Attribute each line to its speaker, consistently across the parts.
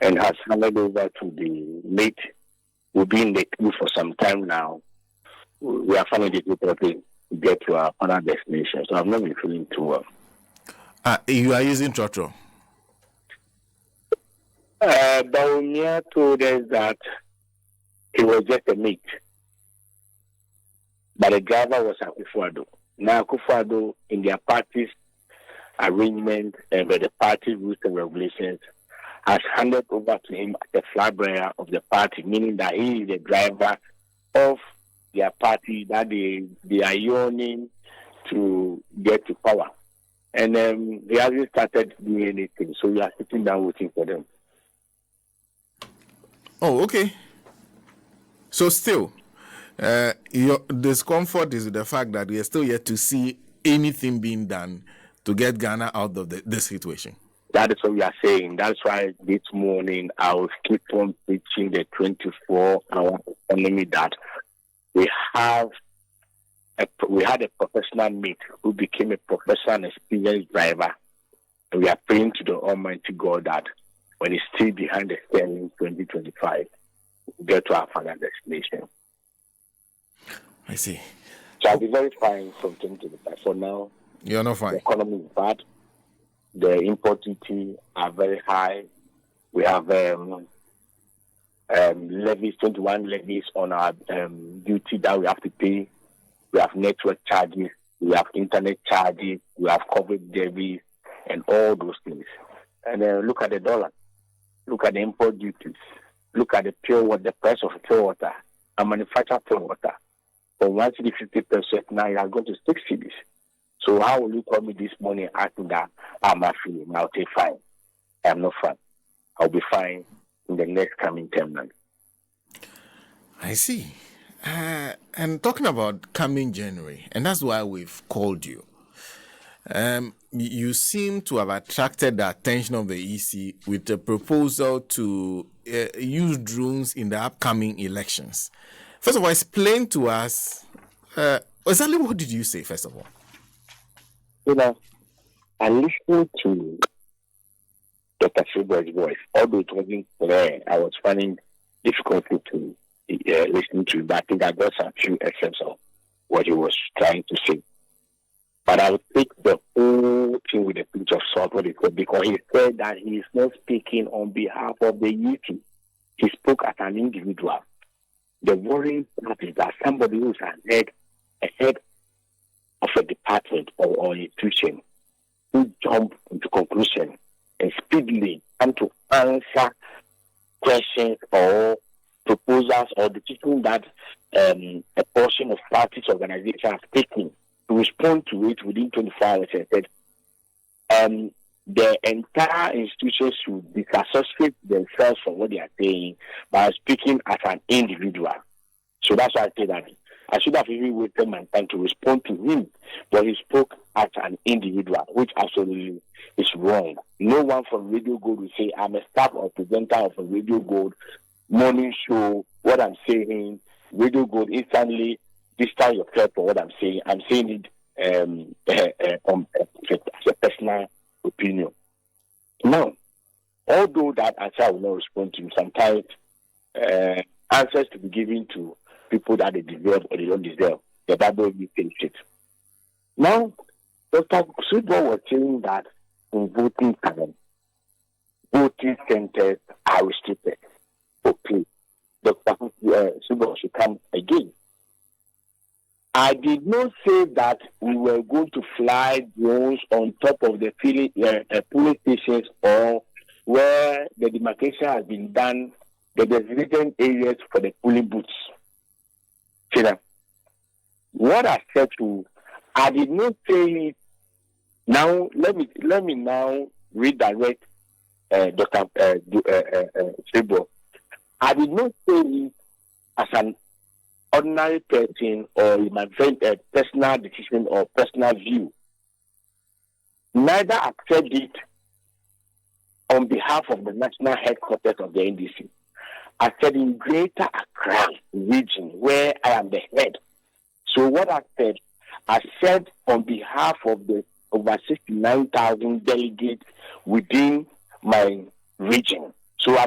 Speaker 1: and has handed over to the mate. We've been in the queue for some time now. We are finding it difficult to get to our final destination, so I've not been feeling too well.
Speaker 2: You are using trotro?
Speaker 1: Baumia told us that he was just a mate, but the driver was Akufo-Addo. Now Akufo-Addo, in their party's arrangement and by the party rules and regulations, has handed over to him the flag bearer of the party, meaning that he is the driver of their party that they are yearning to get to power. And they hasn't started doing anything, so we are sitting down waiting for them.
Speaker 2: Oh, okay. So still, your discomfort is the fact that we are still yet to see anything being done to get Ghana out of this situation.
Speaker 1: That is what we are saying. That's why this morning I will keep on preaching the 24-hour economy that we had a professional mate who became a professional and experienced driver. And we are praying to the Almighty God that when he's still behind the steering in 2025, we'll get to our final destination.
Speaker 2: I see.
Speaker 1: So I'll be very fine from 2025. For now,
Speaker 2: you're not fine.
Speaker 1: The economy is bad. The import duty are very high. We have levies, 21 levies on our duty that we have to pay. We have network charges, we have internet charges, we have coverage levies, and all those things. And then look at the dollar, look at the import duties, look at the pure water, the price of pure water, and manufactured pure water. From 150% now, it has gone to 6 cedis. So how will you call me this morning asking that I'm not feeling? I'll say fine. I'm not fine. I'll be fine in the next coming 10 months.
Speaker 2: I see. And talking about coming January, and that's why we've called you. You seem to have attracted the attention of the EC with a proposal to use drones in the upcoming elections. First of all, explain to us exactly what did you say, first of all?
Speaker 1: You know, I listened to Dr. Silber's voice, although it wasn't clear. I was finding difficulty to listen to, but I think I got a few excerpts of what he was trying to say. But I would take the whole thing with a pinch of salt, what he said, because he said that he is not speaking on behalf of the youth. He spoke as an individual. The worrying part is that somebody who is ahead of a department or institution who jump into conclusion and speedily come to answer questions or proposals or decisions that a portion of parties organizations have taken to respond to it within 24 hours and said the entire institution should disassociate themselves from what they are saying by speaking as an individual. So that's why I say that I should have even waited my time to respond to him, but he spoke as an individual, which absolutely is wrong. No one from Radio Gold will say, I'm a staff or presenter of a Radio Gold morning show, what I'm saying, Radio Gold instantly distance yourself from what I'm saying. I'm saying it as a personal opinion. Now, although that answer I will not respond to, sometimes answers to be given to people that they deserve or they don't deserve, the Bible will finish it. Now, Dr. Subo was saying that in voting time, voting centers are restricted. Okay, Dr. Subo should come again. I did not say that we were going to fly drones on top of the polling stations or where the demarcation has been done, the designated areas for the polling booths. See that? What I said to, I did not say it. Now let me now redirect Dr. Subo. I did not say it as an ordinary person or my personal decision or personal view. Neither accept it on behalf of the national headquarters of the NDC. I said in Greater Accra region where I am the head. So what I said on behalf of the over 69,000 delegates within my region. So I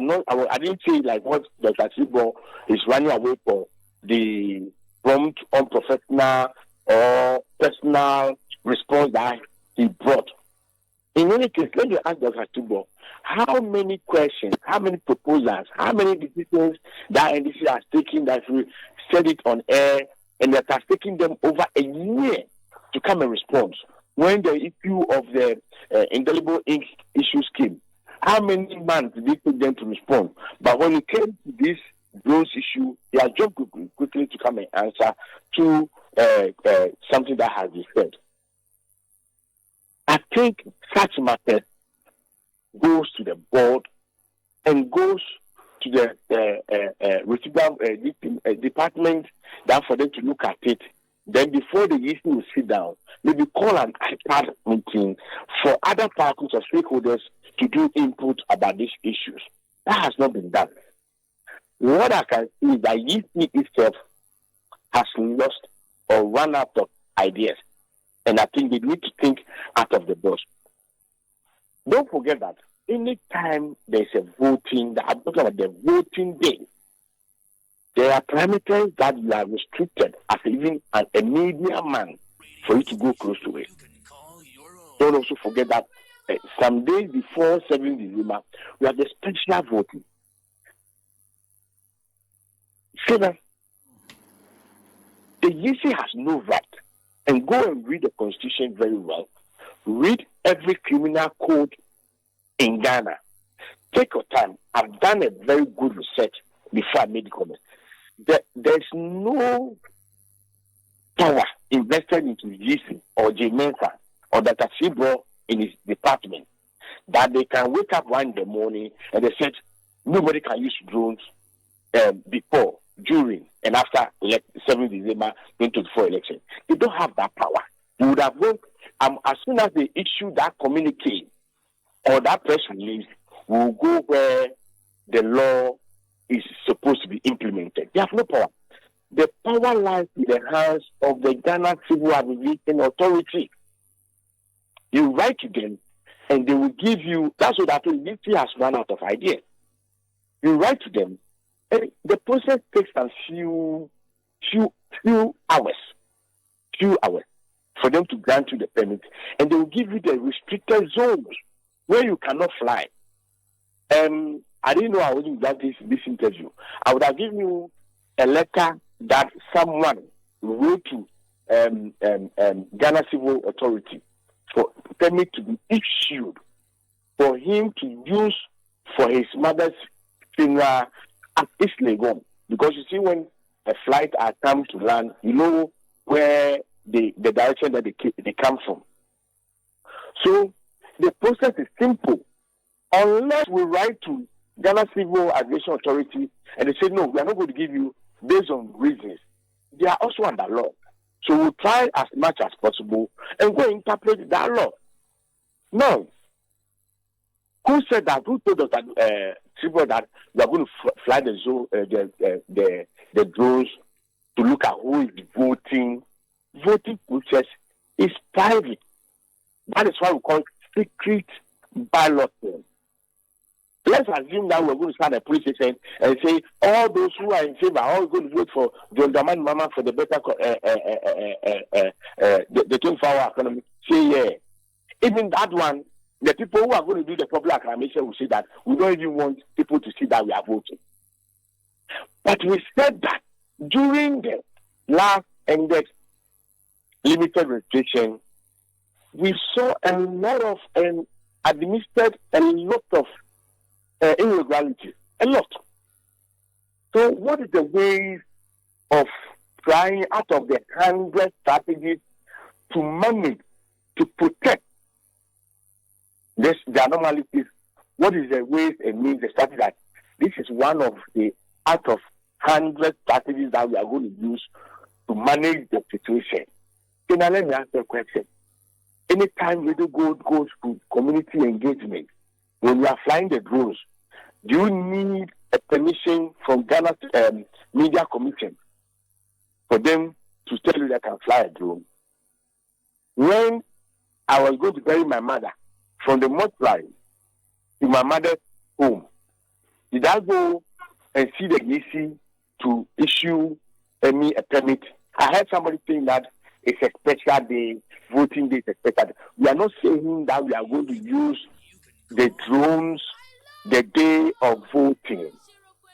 Speaker 1: didn't say like what Dr. Sibo is running away for the prompt, unprofessional or personal response that he brought. In any case, let me ask Dr. Sibo, how many questions, how many proposals, how many decisions that NDC has taken that we said it on air, and that has taken them over a year to come and respond when the issue of the indelible ink issues came? How many months did it take them to respond? But when it came to this drones issue, they are jumped quickly to come and answer to something that has been said. I think such matters goes to the board and goes to the receivable department that for them to look at it. Then before the issue will sit down, maybe call an iPad meeting for other parties or stakeholders to do input about these issues. That has not been done. What I can see is that EC itself has lost or run out of ideas. And I think they need to think out of the box. Don't forget that anytime there's a voting, I'm talking about the voting day, there are parameters that you are restricted as even a media man for you to go close to it. Don't also forget that some days before 7 December, we have the special voting. So that the EC has no right, and go and read the Constitution very well. Read every criminal code in Ghana. Take your time. I've done a very good research before I made the comment. There's no power invested into GC or J Mensa or Dr. Sibro in his department that they can wake up one in the morning and they said nobody can use drones before, during, and after 7 December 2024 election. They don't have that power. They would have gone, as soon as they issue that communique or that press release, will go where the law is supposed to be implemented. They have no power. The power lies in the hands of the Ghana Civil Aviation Authority. You write to them, and they will give you. That's what I told you. DT has run out of ideas. You write to them, and the process takes a few hours for them to grant you the permit, and they will give you the restricted zones where you cannot fly. I didn't know I wouldn't grant this interview. I would have given you a letter that someone wrote to Ghana Civil Authority for permit to be issued for him to use for his mother's funeral at East Legon. Because you see, when a flight are come to land, you know where the direction that they come from. So the process is simple. Unless we write to Ghana Civil Aviation Authority and they say, no, we are not going to give you based on reasons, they are also under law. So we'll try as much as possible and go interpret that law. No. Who said that? Who told us that, that we are going to fly the drones to look at who is voting? Voting process is private. That is why we call it secret balloting. Let's assume that we're going to start a police station and say all those who are in favor are all going to vote for John Dramani Mahama for the better the 24-hour economy. Say yeah. Even that one, the people who are going to do the popular acclamation will say that we don't even want people to see that we are voting. But we said that during the last ended limited registration, we saw a lot of administered a lot of irregularities, a lot. So what is the way of trying out of the 100 strategies to manage, to protect the anomalies? What is the ways and means, the strategy that this is one of the out of 100 strategies that we are going to use to manage the situation? So now let me ask you a question. Anytime we do goes to community engagement, when we are flying the drones, do you need a permission from Ghana Media Commission for them to tell you that I can fly a drone? When I was going to bury my mother, from the mortuary to my mother's home, Did I go and see the EC to issue a permit? I heard somebody saying that it's a special day, voting day is a special day. We are not saying that we are going to use the drones the day of voting.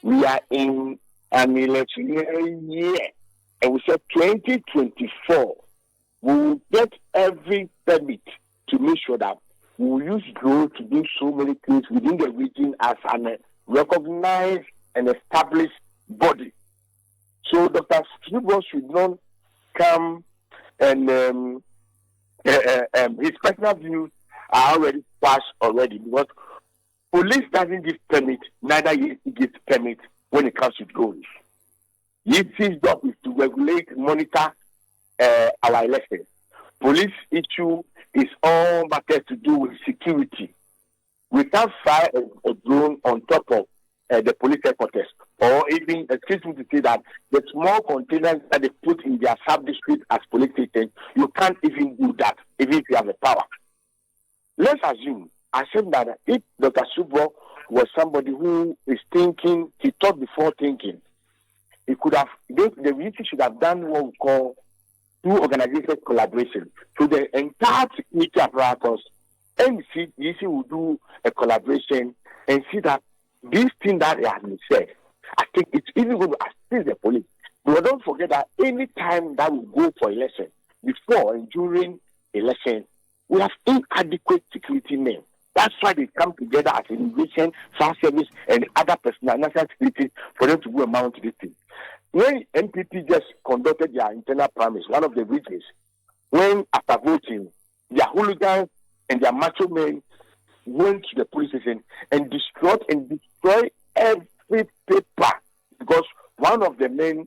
Speaker 1: We are in an electionary year, and we said 2024, we will get every permit to make sure that we will use drones to do so many things within the region as an recognized and established body. So Dr. Stribos should not come and his personal views are already passed already, because police doesn't give permit, neither he gives permit when it comes to drones. His job is to regulate, monitor our elections. Police issue is all matters to do with security. We can't fire a drone on top of the police headquarters, or even, excuse me to say that, the small containers that they put in their sub-district as police stations, you can't even do that, even if you have the power. Let's assume that if Dr. Subro was somebody who is thinking, he thought before thinking, he could have, the VC should have done what we call two organizations collaboration. So the entire security apparatus and the VC will do a collaboration and see that this thing that has been said, I think it's even going to assist the police. But don't forget that any time that we go for election, before and during election, we have inadequate security men. That's why they come together as immigration, fire service, and other personnel, national security, for them to go and mount this thing. When MPP just conducted their internal primaries, one of the regions, when after voting, their hooligans and their macho men went to the police station and destroyed every paper, because one of the men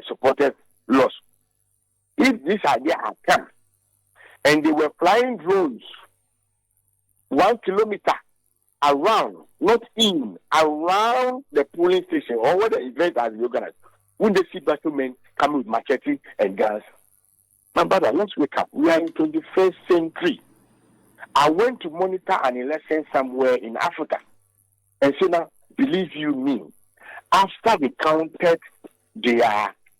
Speaker 1: supporters lost. If this idea had come and they were flying drones 1 kilometer around, not in, around the polling station or where the event has been organized, when they see battle men coming with machete and guns, my brother, let's wake up. We are in 21st century. I went to monitor an election somewhere in Africa, and so now, believe you me, after they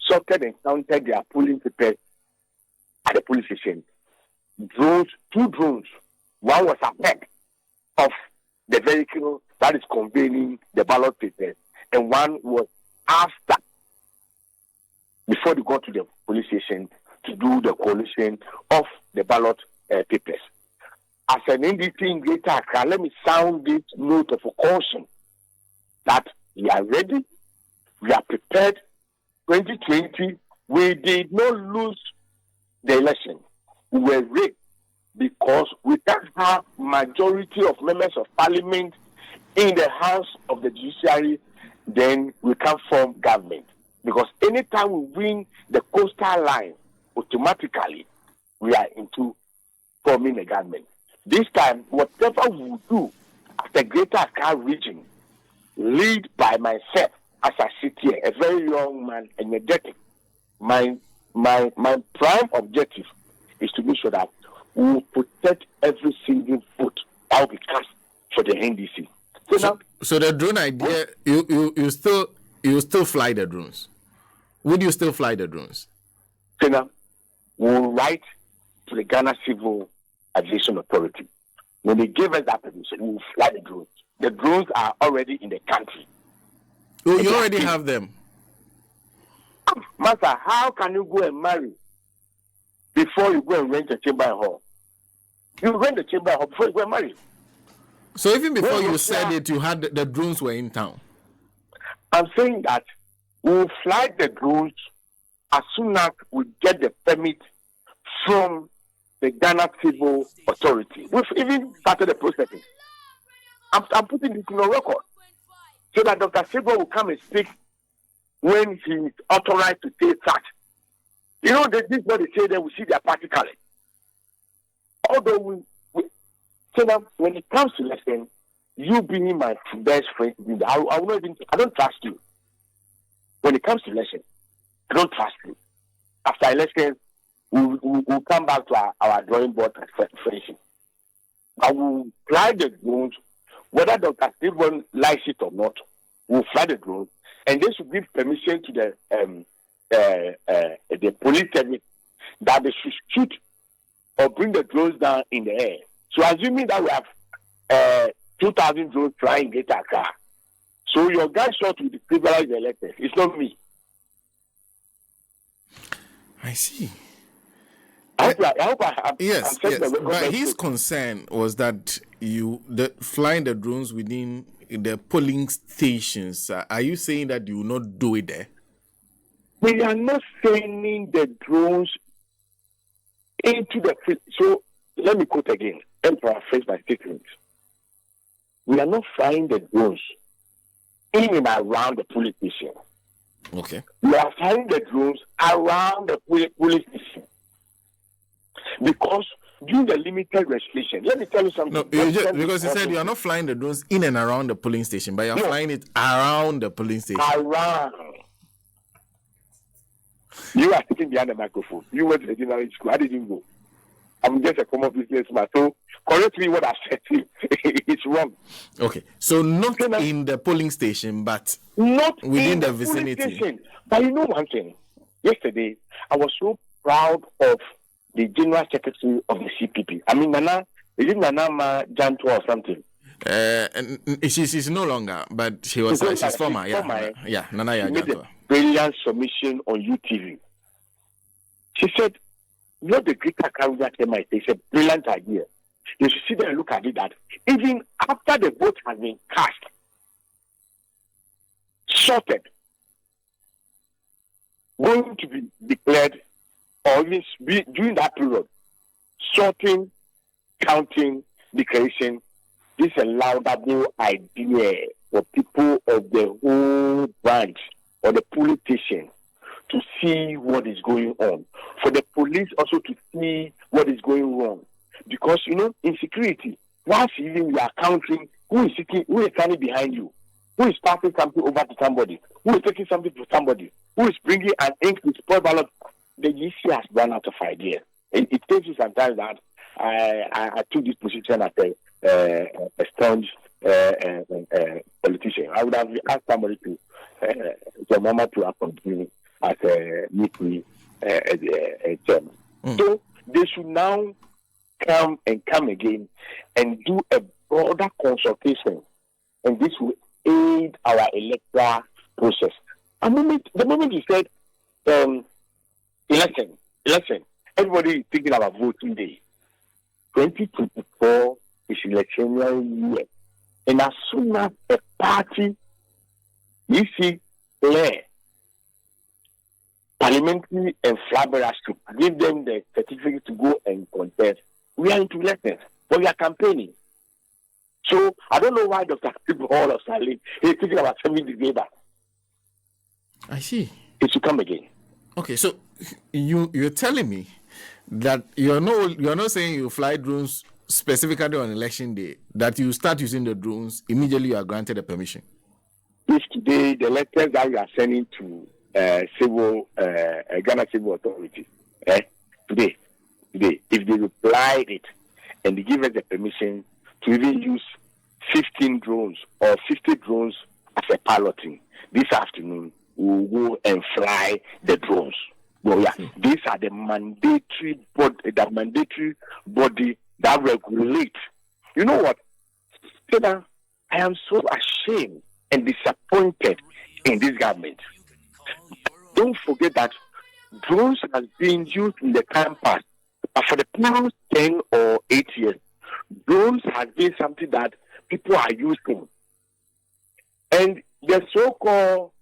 Speaker 1: sorted and counted their polling papers at the police station, two drones, one was ahead of the vehicle that is conveying the ballot papers, and one was after, before they got to the police station to do the collation of the ballot papers. As an NDP in Greater Accra, let me sound this note of caution that we are ready, we are prepared. 2020, we did not lose the election. We were rigged because we can't have majority of members of parliament in the House of the Judiciary, then we can't form government. Because anytime we win the coastal line, automatically we are into forming a government. This time, whatever we do as the Greater Accra region, lead by myself as I sit here, a very young man, energetic, my prime objective is to make sure that we will protect every single vote that will be cast for the NDC.
Speaker 2: So the drone idea, you still fly the drones? Would you still fly the drones?
Speaker 1: So now, we'll write to the Ghana Civil Aviation Authority. When they give us that permission, we will fly the drones. The drones are already in the country.
Speaker 2: Oh, you already have them?
Speaker 1: Master, how can you go and marry before you go and rent a chamber hall? You rent the chamber hall before you go and marry.
Speaker 2: So even before you said it, you had the drones were in town?
Speaker 1: I'm saying that we will fly the drones as soon as we get the permit from the Ghana Civil Authority. We've even started the processing. I'm putting this in a record so that Dr. Sebo will come and speak when he is authorized to say that. You know, this is what they say, they will see their party color. Although we so that when it comes to election, you being my best friend, I don't trust you. When it comes to election, I don't trust you. After election, we'll come back to our drawing board and friendship. I will fly the drones whether Dr. Stephen likes it or not, will fly the drones, and they should give permission to the police service that they should shoot or bring the drones down in the air. So assuming that we have 2,000 drones flying in Greater Accra, so your guy shot with the privileged electors. It's not me.
Speaker 2: I see.
Speaker 1: I hope I have.
Speaker 2: Yes. But his concern was that flying the drones within the polling stations. Are you saying that you will not do it there?
Speaker 1: We are not sending the drones into the. So let me quote again and paraphrase my statement. We are not flying the drones in and around the police station.
Speaker 2: Okay.
Speaker 1: We are flying the drones around the police station. Because during the limited restriction, let me tell you something.
Speaker 2: No, because you said you are not flying the drones in and around the polling station, but you are flying it around the polling station.
Speaker 1: Around. You are sitting behind the microphone. You went to the general school. I didn't go. I'm just a common businessman. So correct me what I said to you. It's wrong.
Speaker 2: Okay. So not in the polling station, but
Speaker 1: not
Speaker 2: within the vicinity.
Speaker 1: But you know one thing. Yesterday, I was so proud of the General Secretary of the CPP. I mean, Nana, is it Nana Janto or something?
Speaker 2: She's no longer, but she's former. Yeah, Nana
Speaker 1: Janto. She made
Speaker 2: Janto.
Speaker 1: a brilliant submission on UTV. She said, not the Greek Account might. It's a brilliant idea. You should sit there and look at it that even after the vote has been cast, sorted, going to be declared, or even during that period, sorting, counting, declaration, this is a laudable idea for people of the whole branch or the politician to see what is going on, for the police also to see what is going wrong. Because, in security, once even you are counting, who is standing behind you, who is passing something over to somebody, who is taking something to somebody, who is bringing an ink to spoil ballot, the EC has run out of ideas. It takes you sometimes that I took this position as a staunch politician. I would have asked somebody to, the mama to accompany me as a meeting chairman. So they should now come again and do a broader consultation, and this will aid our electoral process. The moment you said election, everybody is thinking about voting day. 2024 is election year, and as soon as a party you see clear parliamentary and flabbers to give them the certificate to go and contest, we are into elections, but we are campaigning. So I don't know why Dr. Hall of Sally is thinking about 70 December.
Speaker 2: I see.
Speaker 1: It should come again.
Speaker 2: Okay, so you're telling me that you're not saying you fly drones specifically on election day, that you start using the drones immediately you are granted a permission.
Speaker 1: If today the letters that we are sending to Ghana Civil Authority, today, if they reply it and they give us the permission to even use 15 drones or 50 drones as a piloting, this afternoon we will go and fly the drones. Well, yeah, these are the mandatory body that regulate. You know what? I am so ashamed and disappointed in this government. Don't forget that drones have been used in the time past, but for the past 10 or 8 years, drones have been something that people are using. And the so-called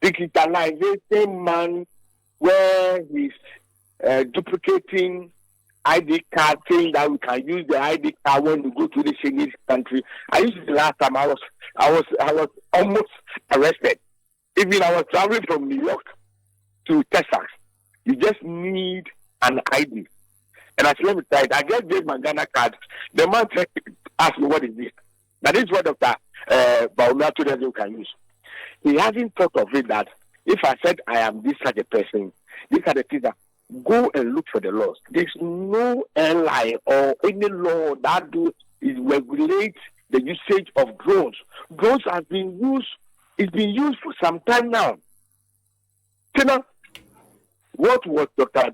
Speaker 1: digitalization man, where he's duplicating ID card, saying that we can use the ID card when we go to the Chinese country. I used it the last time I was almost arrested. Even I was traveling from New York to Texas. You just need an ID. And I said, let me try it. I just gave my Ghana card. The man asked me, what is this? That is what Dr. Baumia told us you can use. He hasn't thought of it that if I said I am this such a person, these are the things that go and look for the laws. There's no airline or any law that is regulate the usage of drones. Drones has been used, it's been used for some time now. You know, what was Dr.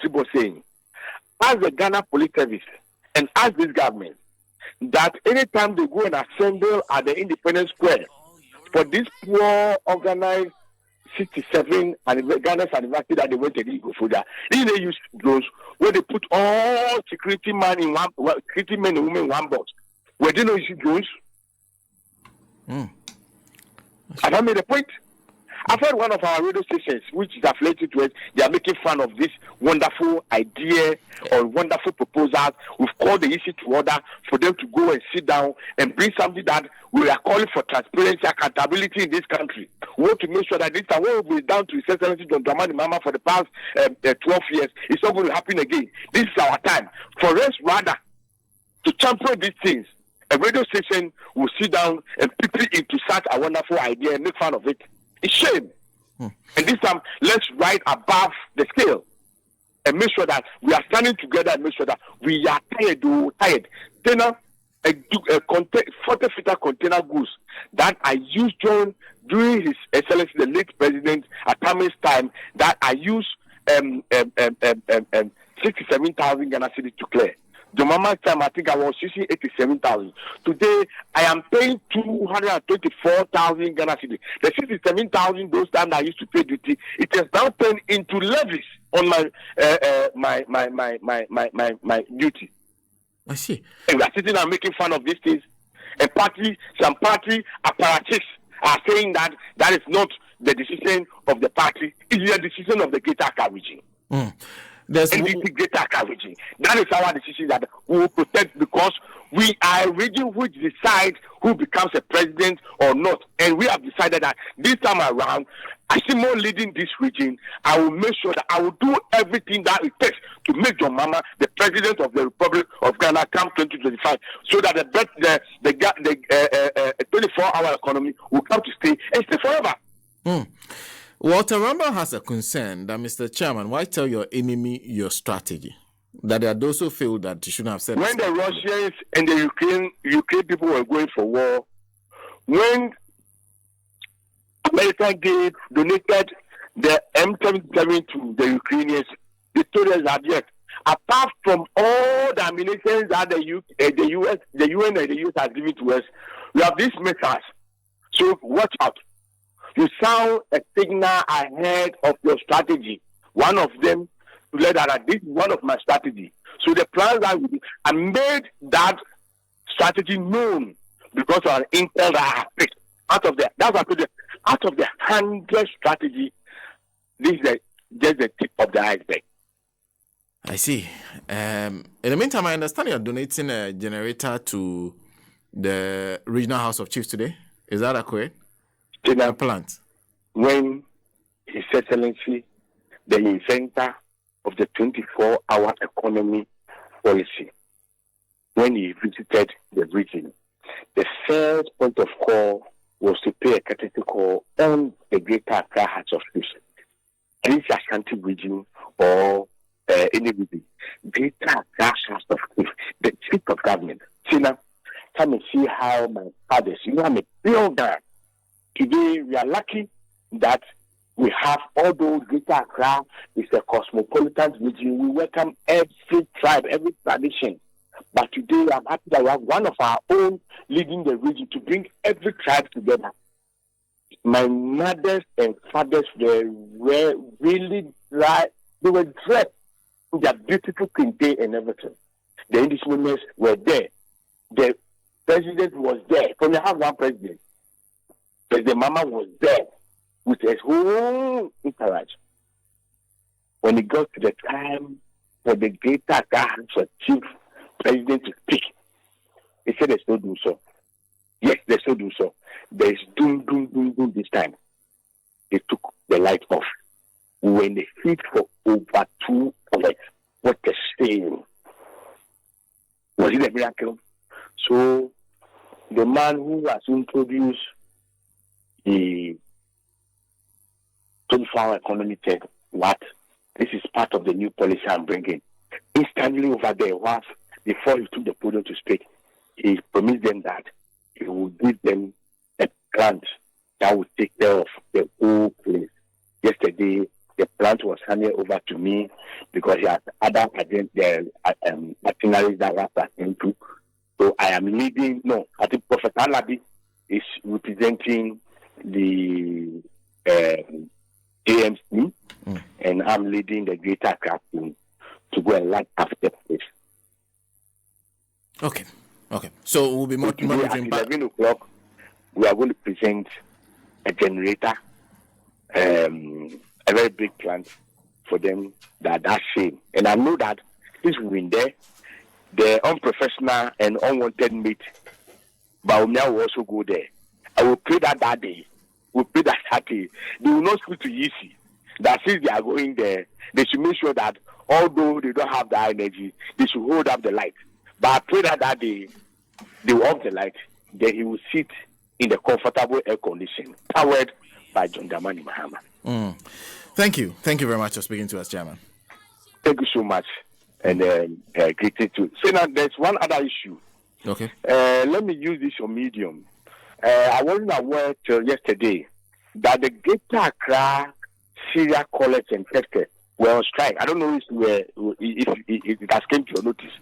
Speaker 1: Sibo saying? Ask the Ghana Police Service and ask this government that anytime they go and assemble at the Independence Square for this poor organized 67 and Ghana's anniversary that they went to go for that, they use drones where they put all security men and women in one box. Where they don't use drones. And I made a point. I've heard one of our radio stations, which is affiliated to us, they are making fun of this wonderful idea or wonderful proposal. We've called the issue to order for them to go and sit down and bring something that we are calling for transparency, accountability in this country. We want to make sure that this time what we've done to His Excellency John Dramani Mahama for the past 12 years, it's not going to happen again. This is our time. For us, rather, to champion these things, a radio station will sit down and people into such a wonderful idea and make fun of it. It's shame. And this time, let's rise above the scale and make sure that we are standing together and make sure that we are tired. Then a 40-footer container goods that I used during His Excellency the late President Atami's time that I used 67,000 Ghana cedis to clear. The mama time, I think I was using 87,000. Today, I am paying 224,000 Ghana cedis. The 67,000 those times I used to pay duty, it has now turned into levies on my duty.
Speaker 2: I see.
Speaker 1: And we are sitting and making fun of these things. And some party apparatus are saying that that is not the decision of the party. It is the decision of the Greater Accra region. NDC Greater Accra region. That is our decision that we will protect because we are a region which decides who becomes a president or not. And we have decided that this time around, Asimo leading this region, I will make sure that I will do everything that it takes to make John Mahama the president of the Republic of Ghana come 2025, so that the 24-hour economy will come to stay and stay forever.
Speaker 2: Walter Ramba has a concern that, Mr. Chairman, why tell your enemy your strategy? That there are those who feel that you shouldn't have said.
Speaker 1: When the Russians and the Ukraine people were going for war, when America donated the M77 to the Ukrainians, they told us that yes, apart from all the ammunition that the UN and the US has given to us, we have these missiles. So watch out. You sound a signal ahead of your strategy. One of them, to let that this is one of my strategy. So the plans that I made that strategy known because of an intel that I have picked. Out of the 100 strategy, this is just the tip of the iceberg.
Speaker 2: I see. In the meantime, I understand you're donating a generator to the Regional House of Chiefs today. Is that accurate? A plant.
Speaker 1: When His Excellency, the inventor of the 24-hour economy policy, when he visited the region, the first point of call was to pay a courtesy call on the Greater Accra House of Chiefs. And it's Ashanti region or any region. Greater Accra House of Chiefs, the chief of government. See now, come and see how my fathers, I'm a builder. Today, we are lucky that we have, although Greater Accra is a cosmopolitan region, we welcome every tribe, every tradition. But today, I'm happy that we have one of our own leading the region to bring every tribe together. My mothers and fathers were really right. They were dressed in their beautiful kente and everything. The English women were there. The president was there. When you have one president, the mama was there with his whole entourage. When it got to the time for the Greater Accra House of Chief President to speak, he said, "There's no do so." Yes, there's no do so. There's doom this time. They took the light off. We were in the heat for over 2 hours. What a shame. Was it a miracle? So, the man who has introduced the 24-hour economy said, "What? This is part of the new policy I'm bringing." Instantly over there, before he took the podium to speak, he promised them that he will give them a plant that will take care of the whole place. Yesterday, the plant was handed over to me because he has other itineraries that were into. So I am leading. No, I think Prophet Alabi is representing the AMC, and I'm leading the Greater Accra team to go and light up the place.
Speaker 2: Okay. So we'll be monitoring
Speaker 1: at 11 o'clock. We are going to present a generator, a very big plant for them. That's shame. And I know that this will win there. The unprofessional and unwanted mate, Baumia will also go there. I will pray that day. We'll pray that Saturday. They will not speak to Yisi. That since they are going there, they should make sure that although they don't have that energy, they should hold up the light. But I pray that day they will off the light. Then he will sit in the comfortable air condition, powered by John Dramani Mahama.
Speaker 2: Thank you. Thank you very much for speaking to us, Chairman.
Speaker 1: Thank you so much. And greeted to. So now there's one other issue.
Speaker 2: Okay.
Speaker 1: Let me use this on medium. I wasn't aware till yesterday that the Greater Accra Syria College and Tech were on strike. I don't know if it has came to your notice.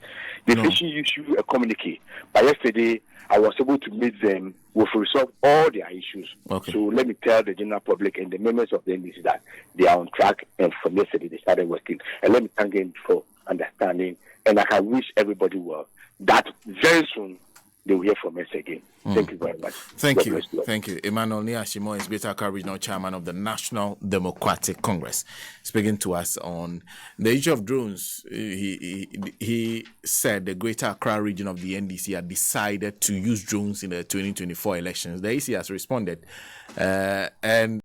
Speaker 1: The fishing issue a communique. But yesterday I was able to meet them. We've resolved all their issues.
Speaker 2: Okay.
Speaker 1: So let me tell the general public and the members of the NDC that they are on track, and from yesterday they started working. And let me thank them for understanding, and I can wish everybody well. That very soon they will hear from us again. Thank you very much.
Speaker 2: Thank you. Thank you. Emmanuel Niashimo is Greater Accra Regional Chairman of the National Democratic Congress, speaking to us on the issue of drones. He said the Greater Accra region of the NDC had decided to use drones in the 2024 elections. The AC has responded, and